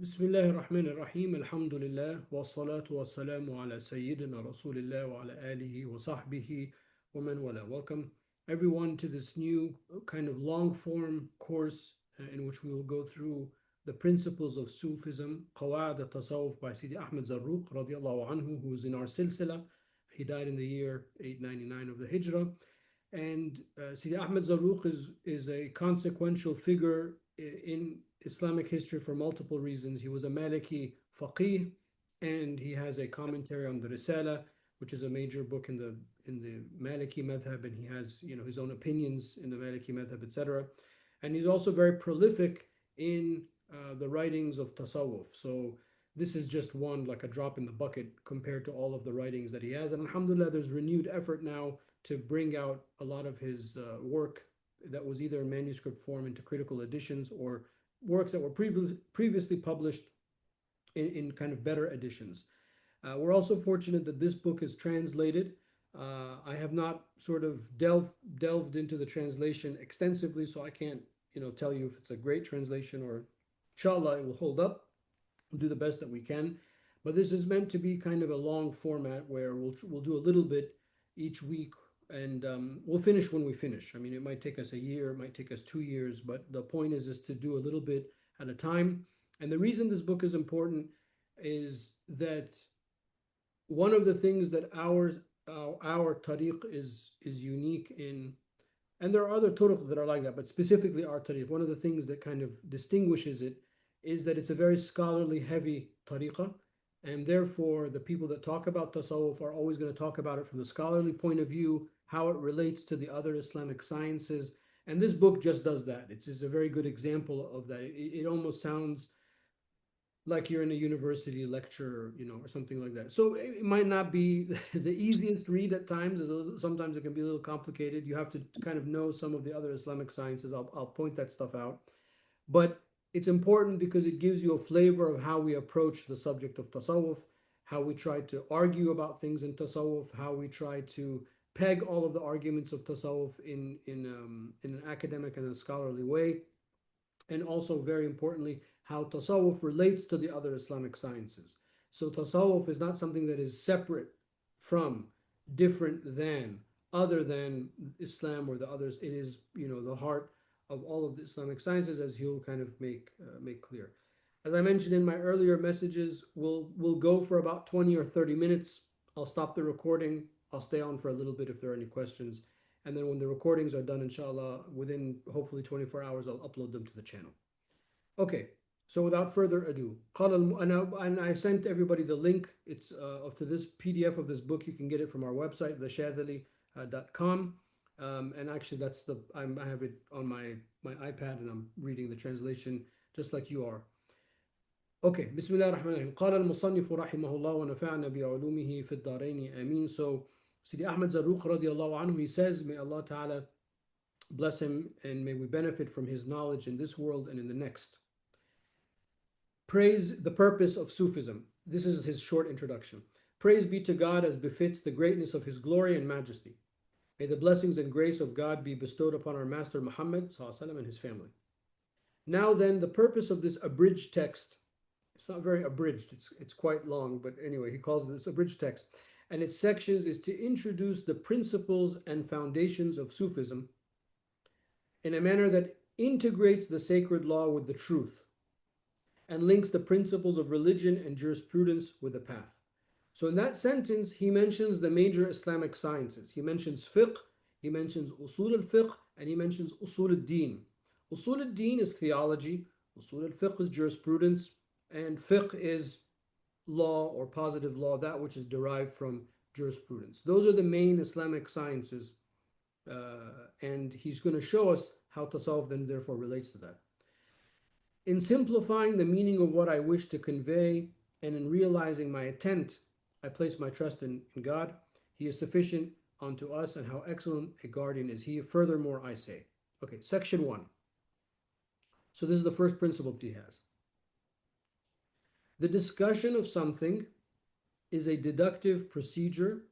Bismillah ar-Rahman ar-Rahim, alhamdulillah, wa salatu wa salamu ala Sayyidina Rasulillah wa ala alihi wa sahbihi wa man wala. Welcome everyone to this new kind of long form course in which we will go through the principles of Sufism, Qawa'id al-Tasawwuf by Sidi Ahmad Zarruq radiallahu anhu, who is in our silsila. He died in the year 899 of the Hijrah. And Sidi Ahmed Zarruq is a consequential figure in Islamic history for multiple reasons. He was a Maliki faqih, and he has a commentary on the Risala, which is a major book in the Maliki madhab, and he has his own opinions in the Maliki madhab, etc. And he's also very prolific in the writings of tasawwuf. So this is just one, like a drop in the bucket compared to all of the writings that he has. And alhamdulillah, there's renewed effort now to bring out a lot of his work that was either in manuscript form into critical editions or works that were previously published in kind of better editions. We're also fortunate that this book is translated. I have not sort of delved into the translation extensively, so I can't tell you if it's a great translation or inshallah it will hold up. We'll do the best that we can. But this is meant to be kind of a long format where we'll do a little bit each week, and we'll finish when we finish. I mean, it might take us a year, it might take us 2 years, but the point is to do a little bit at a time. And the reason this book is important is that one of the things that our tariq is unique in, and there are other turuq that are like that, but specifically our tariq, one of the things that kind of distinguishes it is that it's a very scholarly heavy tariqah, and therefore the people that talk about tasawwuf are always going to talk about it from the scholarly point of view, how it relates to the other Islamic sciences. And this book just does that. It's a very good example of that. It almost sounds like you're in a university lecture, or something like that. So it might not be the easiest read at times. Sometimes it can be a little complicated. You have to kind of know some of the other Islamic sciences. I'll point that stuff out. But it's important because it gives you a flavor of how we approach the subject of tasawwuf, how we try to argue about things in tasawwuf, how we try to peg all of the arguments of tasawwuf in an academic and a scholarly way, and also very importantly how tasawwuf relates to the other Islamic sciences. So tasawwuf is not something that is separate from, different than, other than Islam or the others. It is the heart of all of the Islamic sciences, as he'll kind of make clear. As I mentioned in my earlier messages, we'll go for about 20 or 30 minutes. I'll stop the recording. I'll stay on for a little bit if there are any questions. And then when the recordings are done, inshallah, within hopefully 24 hours, I'll upload them to the channel. Okay, so without further ado, and I sent everybody the link. It's to this PDF of this book. You can get it from our website, theshadhili.com. And actually, I have it on my iPad, and I'm reading the translation just like you are. Okay, Bismillah ar-Rahman ar-Rahim. قال المصنف رحمه الله ونفعنا بعلومه في الدارين آمين. So Sidi Ahmad Zarruq radiallahu anhu, he says, may Allah Ta'ala bless him and may we benefit from his knowledge in this world and in the next. Praise the purpose of Sufism. This is his short introduction. Praise be to God as befits the greatness of his glory and majesty. May the blessings and grace of God be bestowed upon our Master Muhammad ﷺ and his family. Now then, the purpose of this abridged text, it's not very abridged, it's quite long, but anyway, he calls it this abridged text, and its sections is to introduce the principles and foundations of Sufism in a manner that integrates the sacred law with the truth and links the principles of religion and jurisprudence with the path. So in that sentence, he mentions the major Islamic sciences. He mentions fiqh, he mentions usul al-fiqh, and he mentions usul al-din. Usul al-din is theology, usul al-fiqh is jurisprudence, and fiqh is law or positive law, that which is derived from jurisprudence. Those are the main Islamic sciences, and he's going to show us how tasawwuf then therefore relates to that. In simplifying the meaning of what I wish to convey and in realizing my intent, I place my trust in God. He is sufficient unto us, and how excellent a guardian is He. Furthermore, I say. Okay, section 1. So this is the first principle that he has. The discussion of something is a deductive procedure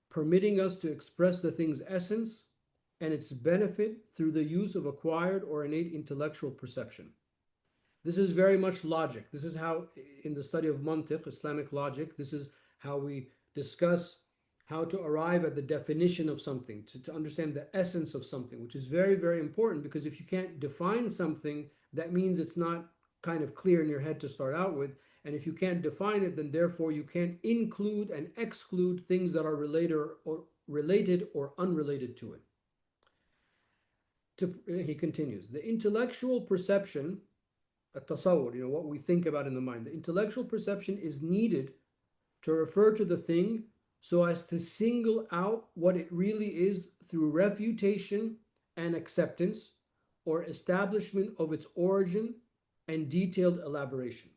permitting us to express the thing's essence and its benefit through the use of acquired or innate intellectual perception. This is very much logic. This is how, in the study of mantiq, Islamic logic, this is how we discuss how to arrive at the definition of something, to understand the essence of something, which is very, very important, because if you can't define something, that means it's not kind of clear in your head to start out with. And if you can't define it, then therefore you can't include and exclude things that are related or unrelated to it. He continues, the intellectual perception, a tasawwur, what we think about in the mind, the intellectual perception is needed to refer to the thing so as to single out what it really is through refutation and acceptance, or establishment of its origin and detailed elaboration.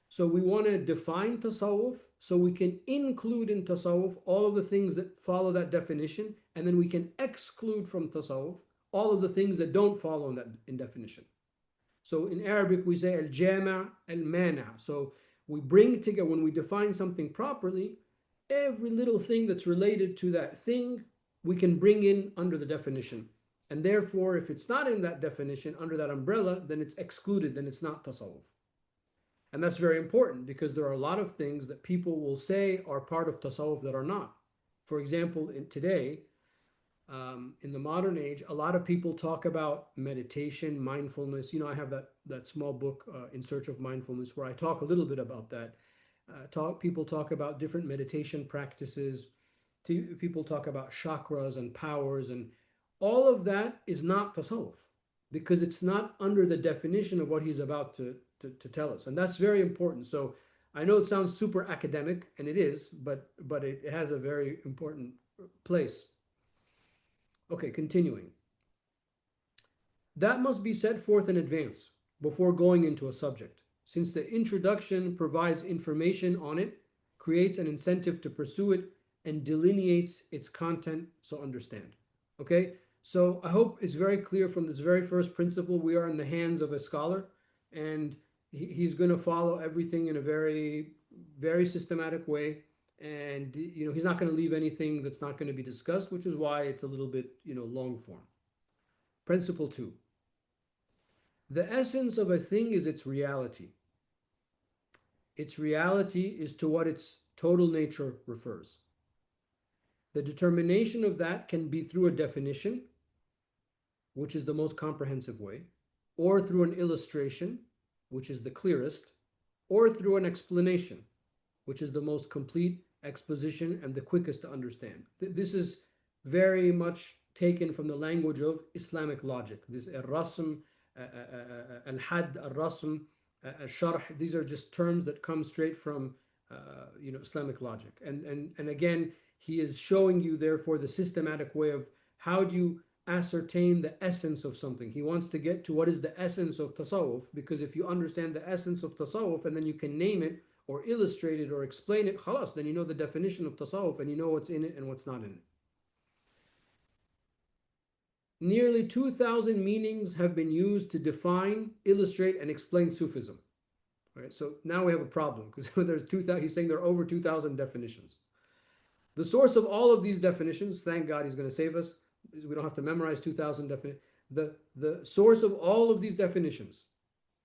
So we want to define tasawwuf so we can include in tasawwuf all of the things that follow that definition, and then we can exclude from tasawwuf all of the things that don't follow in that definition. So in Arabic we say al-jama' al-mana. So we bring together, when we define something properly, every little thing that's related to that thing we can bring in under the definition. And therefore, if it's not in that definition, under that umbrella, then it's excluded, then it's not tasawwuf. And that's very important, because there are a lot of things that people will say are part of tasawwuf that are not. For example, today, in the modern age, a lot of people talk about meditation, mindfulness. I have that small book, In Search of Mindfulness, where I talk a little bit about that. People talk about different meditation practices. People talk about chakras and powers, and all of that is not tasawwuf, because it's not under the definition of what he's about to tell us. And that's very important. So I know it sounds super academic, and it is, but it has a very important place. Okay, continuing. That must be set forth in advance before going into a subject, since the introduction provides information on it, creates an incentive to pursue it, and delineates its content, so understand. Okay, so I hope it's very clear from this very first principle, we are in the hands of a scholar, and he's going to follow everything in a very, very systematic way. And he's not going to leave anything that's not going to be discussed, which is why it's a little bit long form. Principle 2. The essence of a thing is its reality. Its reality is to what its total nature refers. The determination of that can be through a definition, which is the most comprehensive way, or through an illustration, which is the clearest, or through an explanation, which is the most complete exposition and the quickest to understand. This is very much taken from the language of Islamic logic. This al-rasm, al-had, al-rasm, al-sharh, these are just terms that come straight from Islamic logic. And again, he is showing you therefore the systematic way of how do you ascertain the essence of something. He wants to get to what is the essence of tasawwuf, because if you understand the essence of tasawwuf and then you can name it or illustrate it or explain it, khalas, then you know the definition of tasawwuf and you know what's in it and what's not in it. Nearly 2,000 meanings have been used to define, illustrate, and explain Sufism. Right? So now we have a problem, because there's 2,000. He's saying there are over 2,000 definitions. The source of all of these definitions, thank God he's going to save us. We don't have to memorize 2,000 definitions. The source of all of these definitions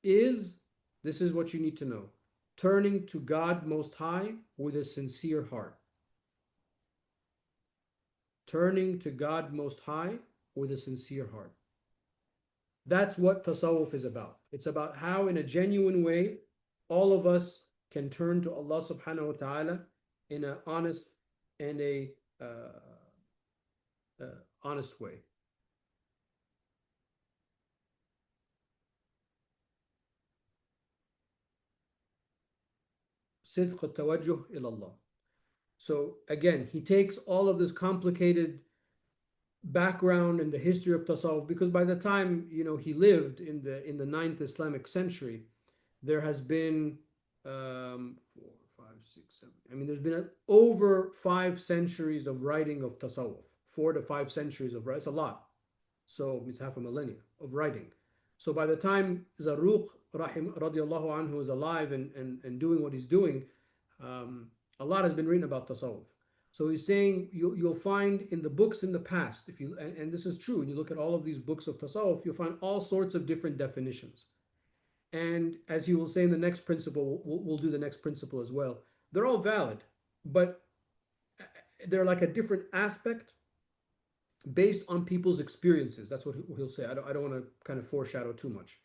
is, this is what you need to know, turning to God Most High with a sincere heart. Turning to God Most High with a sincere heart. That's what tasawwuf is about. It's about how, in a genuine way, all of us can turn to Allah subhanahu wa ta'ala in an honest and a honest way. صدق التوجه إلى الله. So again, he takes all of this complicated background and the history of tasawwuf, because by the time he lived in the 9th Islamic century, there has been 4, 5, 6, 7. I mean, there's been over 5 centuries of writing of tasawwuf. 4 to 5 centuries of writing. It's a lot. So it's half a millennia of writing. So by the time Zarruq radiallahu anhu was alive and doing what he's doing, a lot has been written about tasawwuf. So he's saying you'll find in the books in the past, and this is true, when you look at all of these books of tasawwuf, you'll find all sorts of different definitions. And as he will say in the next principle, we'll do the next principle as well. They're all valid, but they're like a different aspect based on people's experiences. That's what he'll say. I don't want to kind of foreshadow too much.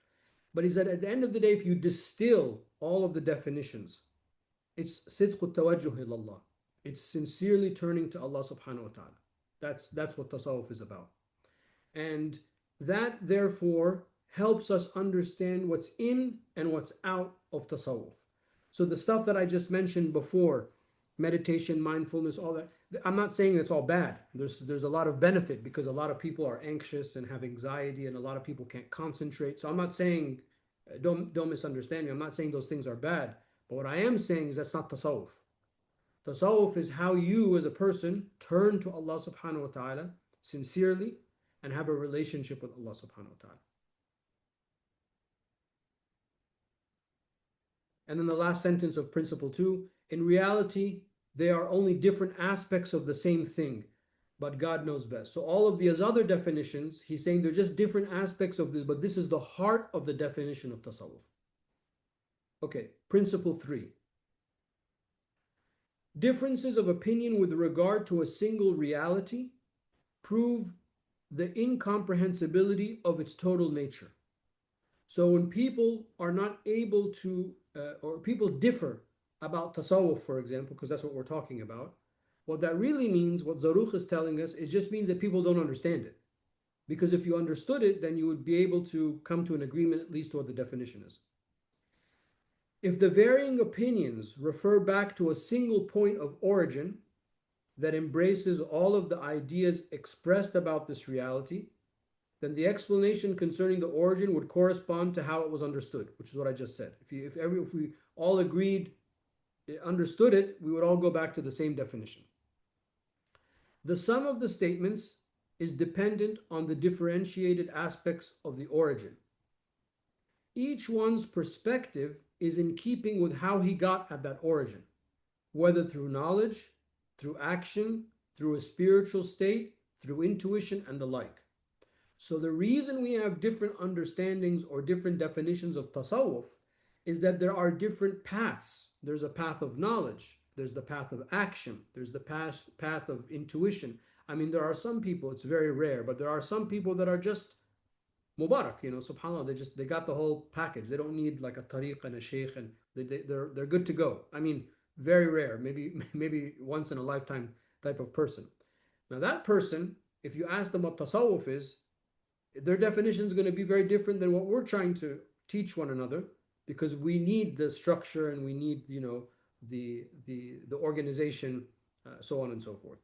But he said at the end of the day, if you distill all of the definitions, it's sidq tawajjuh ilallah. It's sincerely turning to Allah subhanahu wa ta'ala. That's what tasawwuf is about. And that therefore helps us understand what's in and what's out of tasawwuf. So the stuff that I just mentioned before, meditation, mindfulness, all that, I'm not saying it's all bad. There's a lot of benefit because a lot of people are anxious and have anxiety and a lot of people can't concentrate. So I'm not saying, don't misunderstand me. I'm not saying those things are bad. But what I am saying is that's not tasawwuf. Tasawwuf is how you as a person turn to Allah subhanahu wa ta'ala sincerely and have a relationship with Allah subhanahu wa ta'ala. And then the last sentence of principle 2, in reality, they are only different aspects of the same thing, but God knows best. So all of these other definitions, he's saying they're just different aspects of this, but this is the heart of the definition of tasawwuf. Okay, principle 3. Differences of opinion with regard to a single reality prove the incomprehensibility of its total nature. So when people are not able to, or people differ about tasawwuf, for example, because that's what we're talking about, what that really means, what Zarruq is telling us, it just means that people don't understand it. Because if you understood it, then you would be able to come to an agreement at least to what the definition is. If the varying opinions refer back to a single point of origin that embraces all of the ideas expressed about this reality, then the explanation concerning the origin would correspond to how it was understood, which is what I just said. If we all agreed, understood it, we would all go back to the same definition. The sum of the statements is dependent on the differentiated aspects of the origin. Each one's perspective is in keeping with how he got at that origin, whether through knowledge, through action, through a spiritual state, through intuition, and the like. So the reason we have different understandings or different definitions of tasawwuf is that there are different paths. There's a path of knowledge, there's the path of action, there's the path of intuition. I mean, there are some people, it's very rare, but there are some people that are just Mubarak, subhanAllah, they got the whole package. They don't need like a tariq and a sheikh, and they're good to go. I mean, very rare, maybe once in a lifetime type of person. Now that person, if you ask them what tasawwuf is, their definition is going to be very different than what we're trying to teach one another, because we need the structure and we need the organization, so on and so forth.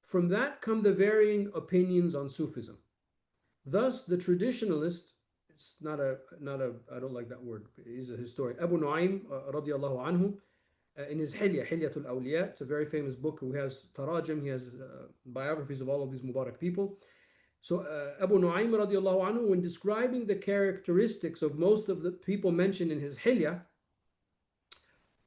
From that come the varying opinions on Sufism. Thus, the traditionalist, it's not a, I don't like that word, he's a historian, Abu Nu'aym radiallahu anhu, in his Hilyatul Awliya, it's a very famous book, who has tarajim, he has biographies of all of these Mubarak people. So Abu Nu'aym radiallahu anhu, when describing the characteristics of most of the people mentioned in his Hilya,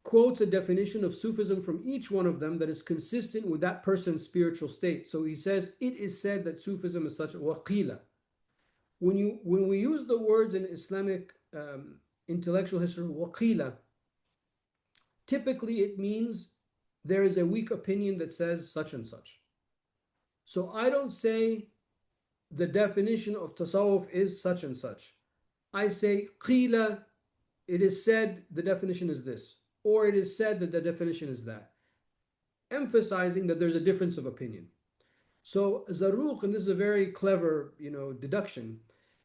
quotes a definition of Sufism from each one of them that is consistent with that person's spiritual state. So he says, it is said that Sufism is such a waqila. When we use the words in Islamic intellectual history, waqila, typically it means there is a weak opinion that says such and such. So I don't say the definition of tasawwuf is such and such. I say, qila, it is said the definition is this, or it is said that the definition is that, emphasizing that there's a difference of opinion. So Zarruq, and this is a very clever, deduction,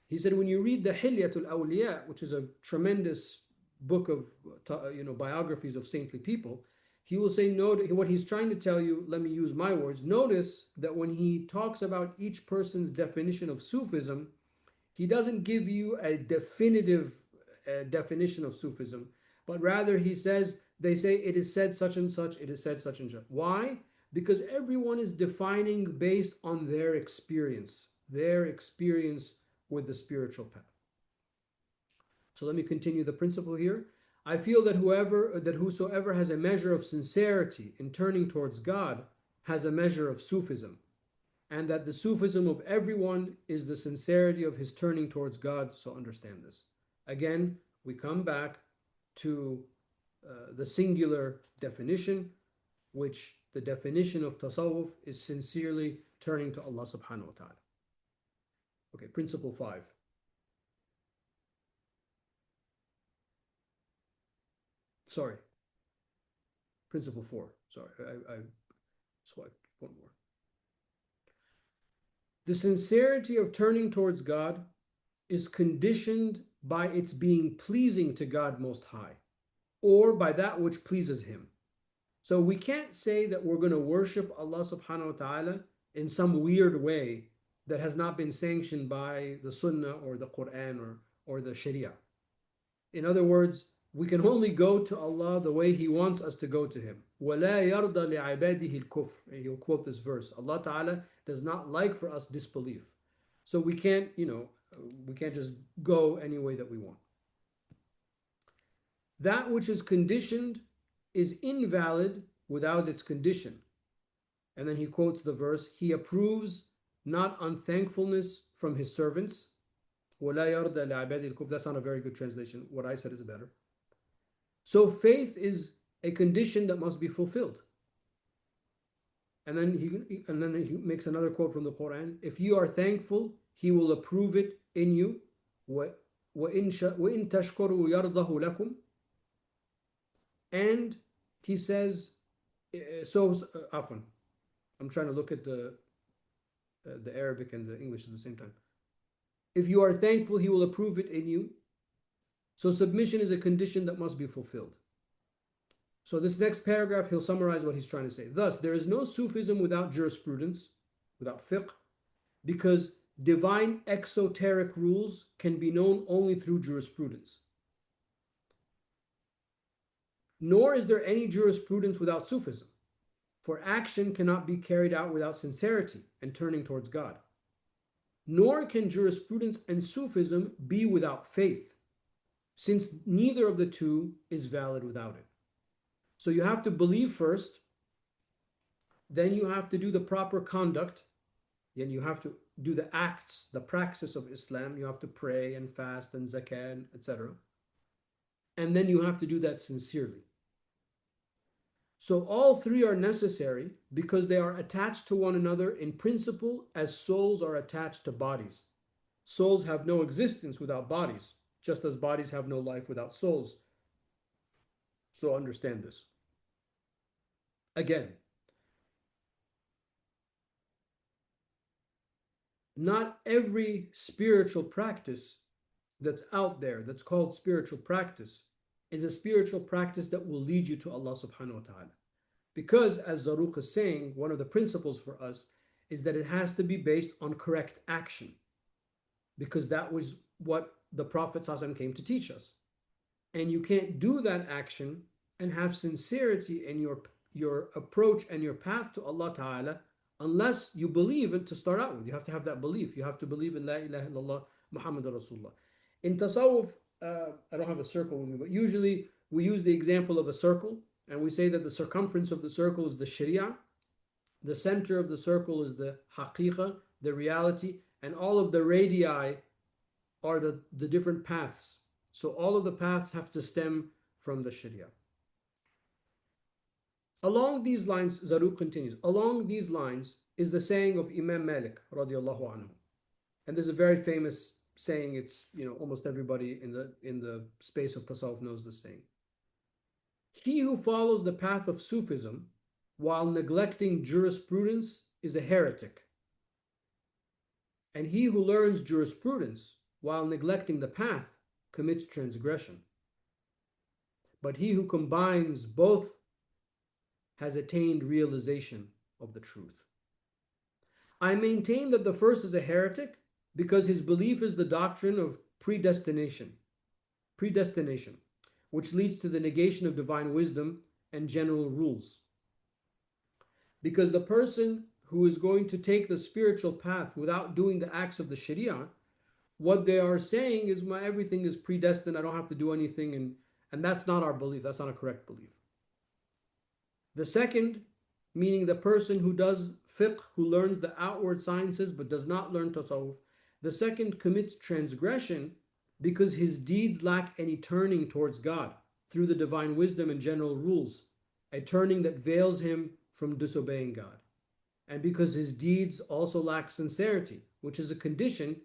he said when you read the Hilyatul Awliya, which is a tremendous book of biographies of saintly people, he will say, note what he's trying to tell you, let me use my words, notice that when he talks about each person's definition of Sufism, he doesn't give you a definitive definition of Sufism, but rather he says, they say it is said such and such, it is said such and such. Why? Because everyone is defining based on their experience with the spiritual path. So let me continue the principle here. I feel that whosoever has a measure of sincerity in turning towards God has a measure of Sufism. and that the Sufism of everyone is the sincerity of his turning towards God. So understand this. Again, we come back to the singular definition, which the definition of tasawwuf is sincerely turning to Allah subhanahu wa ta'ala. Okay, principle 5. Sorry, principle 4. Sorry, I swiped one more. The sincerity of turning towards God is conditioned by its being pleasing to God Most High, or by that which pleases Him. So we can't say that we're going to worship Allah subhanahu wa ta'ala in some weird way that has not been sanctioned by the Sunnah or the Quran or the Sharia. In other words, we can only go to Allah the way He wants us to go to Him. وَلَا يَرْضَ لِعِبَادِهِ الْكُفْرِ. He'll quote this verse. Allah Ta'ala does not like for us disbelief. So we can't, we can't just go any way that we want. That which is conditioned is invalid without its condition. And then he quotes the verse, He approves not unthankfulness from His servants. وَلَا يَرْضَ لِعِبَادِهِ الْكُفْرِ. That's not a very good translation. What I said is better. So faith is a condition that must be fulfilled. And then he makes another quote from the Quran. If you are thankful, He will approve it in you. وَإِن تَشْكُرُوا يَرْضَهُ لَكُمْ. And he says, afwan, I'm trying to look at the Arabic and the English at the same time. If you are thankful, He will approve it in you. So submission is a condition that must be fulfilled. So this next paragraph, he'll summarize what he's trying to say. Thus, there is no Sufism without jurisprudence, without fiqh, because divine exoteric rules can be known only through jurisprudence. Nor is there any jurisprudence without Sufism, for action cannot be carried out without sincerity and turning towards God. Nor can jurisprudence and Sufism be without faith, since neither of the two is valid without it. So you have to believe first, then you have to do the proper conduct, then you have to do the acts, the praxis of Islam. You have to pray and fast and zakah, etc. And then you have to do that sincerely. So all three are necessary because they are attached to one another in principle as souls are attached to bodies. Souls have no existence without bodies, just as bodies have no life without souls. So understand this. Again, not every spiritual practice that's out there, that's called spiritual practice, is a spiritual practice that will lead you to Allah subhanahu wa ta'ala. Because, as Zarruq is saying, one of the principles for us is that it has to be based on correct action. Because that was what the Prophet ﷺ came to teach us. And you can't do that action and have sincerity in your approach and your path to Allah Ta'ala unless you believe it to start out with. You have to have that belief. You have to believe in La ilaha illallah Muhammadur Rasulullah. In Tasawwuf, I don't have a circle with me, but usually we use the example of a circle and we say that the circumference of the circle is the Sharia, the center of the circle is the Haqiqah, the reality, and all of the radii are the different paths. So all of the paths have to stem from the Sharia. Along these lines, Zarruq continues, along these lines is the saying of Imam Malik radiallahu anhu. And this is a very famous saying. It's, almost everybody in the space of Tasawwuf knows this saying. He who follows the path of Sufism while neglecting jurisprudence is a heretic. And he who learns jurisprudence while neglecting the path commits transgression. But he who combines both has attained realization of the truth. I maintain that the first is a heretic because his belief is the doctrine of predestination, which leads to the negation of divine wisdom and general rules. Because the person who is going to take the spiritual path without doing the acts of the Sharia, what they are saying is, everything is predestined, I don't have to do anything, and that's not our belief, that's not a correct belief. The second meaning the person who does fiqh, who learns the outward sciences but does not learn tasawwuf. The second commits transgression because his deeds lack any turning towards God through the divine wisdom and general rules, a turning that veils him from disobeying God. And because his deeds also lack sincerity, which is a condition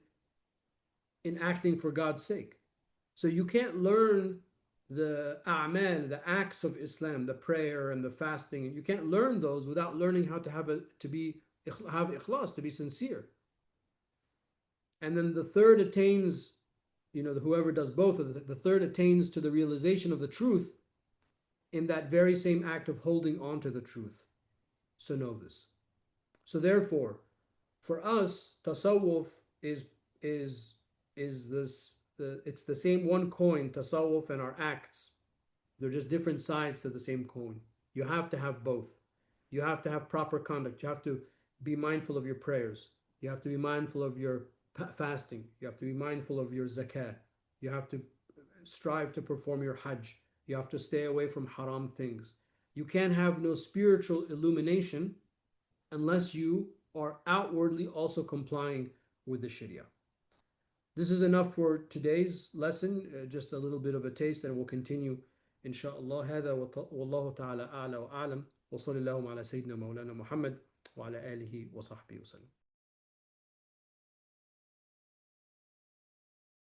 in acting for God's sake. So you can't learn the a'mal, the acts of Islam, the prayer and the fasting. You can't learn those without learning how to have ikhlas, to be sincere. And then the third attains, whoever does both of the third attains to the realization of the truth in that very same act of holding on to the truth. So know this. So therefore, for us, tasawwuf is this it's the same one coin, tasawwuf and our acts. They're just different sides to the same coin. You have to have both. You have to have proper conduct. You have to be mindful of your prayers. You have to be mindful of your fasting. You have to be mindful of your zakah. You have to strive to perform your hajj. You have to stay away from haram things. You can't have no spiritual illumination unless you are outwardly also complying with the Sharia. This is enough for today's lesson, just a little bit of a taste, and we'll continue inshallah. هذا والله تعالى أعلى وأعلم وصلى الله على سيدنا مولانا محمد وعلى آله وصحبه وسلم.